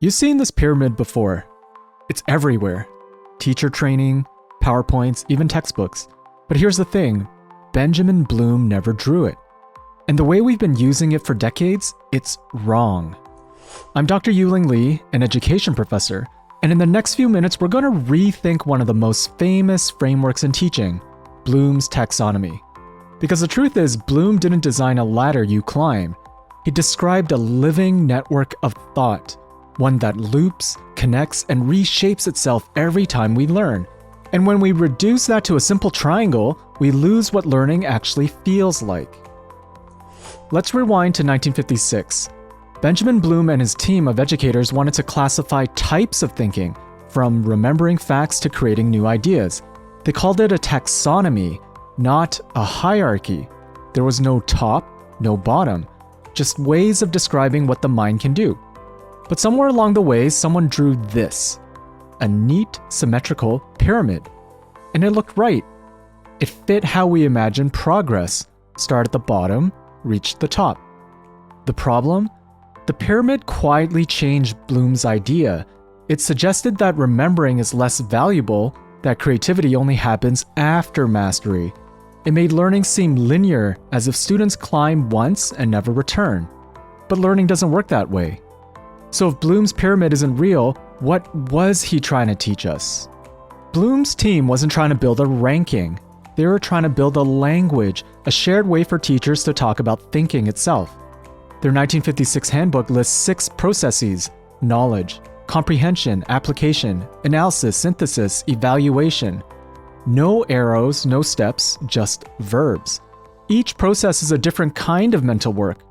You've seen this pyramid before. It's everywhere. Teacher training, PowerPoints, even textbooks. But here's the thing, Benjamin Bloom never drew it. And the way we've been using it for decades, it's wrong. I'm Dr. Yu-Ling, an education professor, and in the next few minutes, we're going to rethink one of the most famous frameworks in teaching, Bloom's taxonomy. Because the truth is, Bloom didn't design a ladder you climb. He described a living network of thought, one that loops, connects, and reshapes itself every time we learn. And when we reduce that to a simple triangle, we lose what learning actually feels like. Let's rewind to 1956. Benjamin Bloom and his team of educators wanted to classify types of thinking, from remembering facts to creating new ideas. They called it a taxonomy, not a hierarchy. There was no top, no bottom, just ways of describing what the mind can do. But somewhere along the way, someone drew this, a neat, symmetrical pyramid. And it looked right. It fit how we imagine progress, start at the bottom, reach the top. The problem? The pyramid quietly changed Bloom's idea. It suggested that remembering is less valuable, that creativity only happens after mastery. It made learning seem linear, as if students climb once and never return. But learning doesn't work that way. So if Bloom's pyramid isn't real, what was he trying to teach us? Bloom's team wasn't trying to build a ranking. They were trying to build a language, a shared way for teachers to talk about thinking itself. Their 1956 handbook lists 6 processes: knowledge, comprehension, application, analysis, synthesis, evaluation. No arrows, no steps, just verbs. Each process is a different kind of mental work.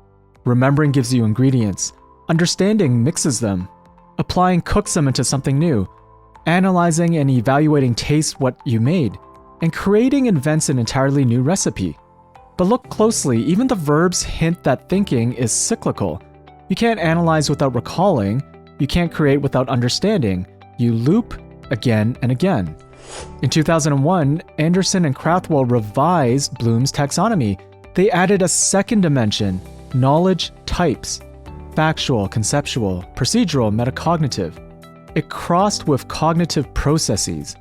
Remembering gives you ingredients. Understanding mixes them. Applying cooks them into something new. Analyzing and evaluating tastes what you made. And creating invents an entirely new recipe. But look closely, even the verbs hint that thinking is cyclical. You can't analyze without recalling. You can't create without understanding. You loop again and again. In 2001, Anderson and Krathwohl revised Bloom's taxonomy. They added a second dimension, knowledge types: factual, conceptual, procedural, metacognitive. It crossed with cognitive processes.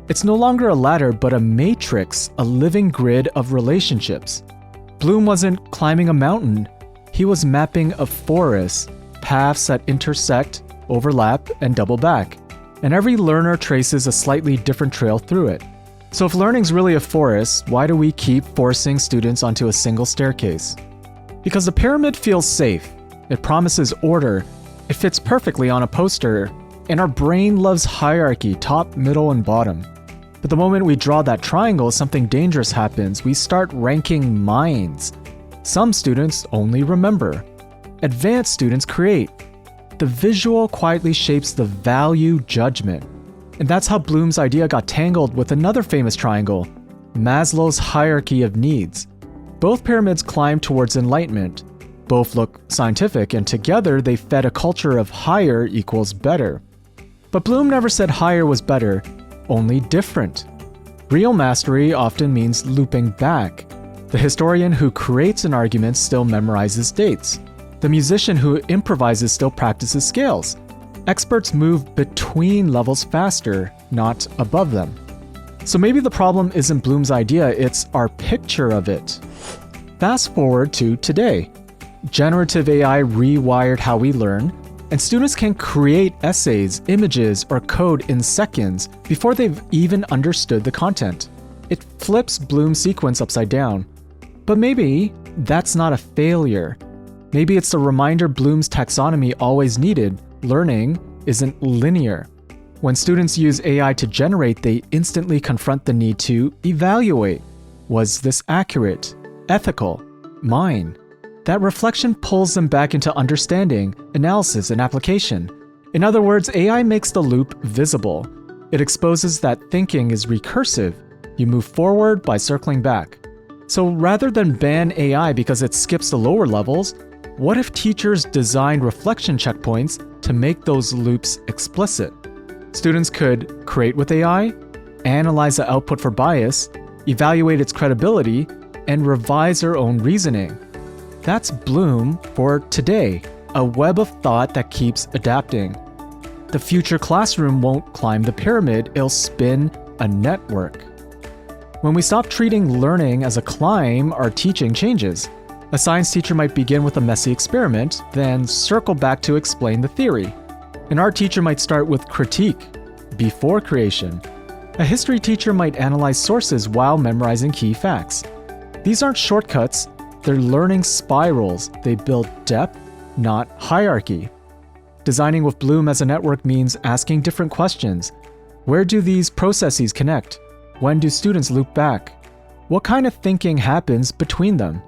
It's no longer a ladder, but a matrix, a living grid of relationships. Bloom wasn't climbing a mountain. He was mapping a forest, paths that intersect, overlap, and double back. And every learner traces a slightly different trail through it. So if learning's really a forest, why do we keep forcing students onto a single staircase? Because the pyramid feels safe. It promises order. It fits perfectly on a poster. And our brain loves hierarchy, top, middle, and bottom. But the moment we draw that triangle, something dangerous happens. We start ranking minds. Some students only remember. Advanced students create. The visual quietly shapes the value judgment. And that's how Bloom's idea got tangled with another famous triangle, Maslow's hierarchy of needs. Both pyramids climb towards enlightenment. Both look scientific, and together they fed a culture of higher equals better. But Bloom never said higher was better, only different. Real mastery often means looping back. The historian who creates an argument still memorizes dates. The musician who improvises still practices scales. Experts move between levels faster, not above them. So maybe the problem isn't Bloom's idea, it's our picture of it. Fast forward to today. Generative AI rewired how we learn, and students can create essays, images, or code in seconds before they've even understood the content. It flips Bloom's sequence upside down. But maybe that's not a failure. Maybe it's a reminder Bloom's taxonomy always needed. Learning isn't linear. When students use AI to generate, they instantly confront the need to evaluate. Was this accurate? Ethical? Mine? That reflection pulls them back into understanding, analysis, and application. In other words, AI makes the loop visible. It exposes that thinking is recursive. You move forward by circling back. So rather than ban AI because it skips the lower levels, what if teachers designed reflection checkpoints to make those loops explicit? Students could create with AI, analyze the output for bias, evaluate its credibility, and revise their own reasoning. That's Bloom for today, a web of thought that keeps adapting. The future classroom won't climb the pyramid, it'll spin a network. When we stop treating learning as a climb, our teaching changes. A science teacher might begin with a messy experiment, then circle back to explain the theory. An art teacher might start with critique before creation. A history teacher might analyze sources while memorizing key facts. These aren't shortcuts, they're learning spirals. They build depth, not hierarchy. Designing with Bloom as a network means asking different questions. Where do these processes connect? When do students loop back? What kind of thinking happens between them?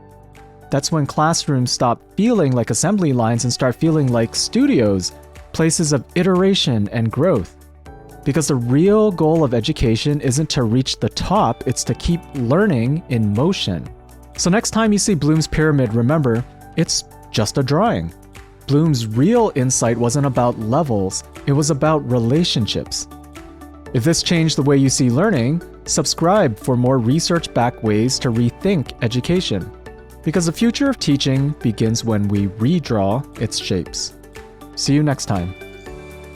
That's when classrooms stop feeling like assembly lines and start feeling like studios, places of iteration and growth. Because the real goal of education isn't to reach the top, it's to keep learning in motion. So next time you see Bloom's pyramid, remember, it's just a drawing. Bloom's real insight wasn't about levels, it was about relationships. If this changed the way you see learning, subscribe for more research-backed ways to rethink education. Because the future of teaching begins when we redraw its shapes. See you next time.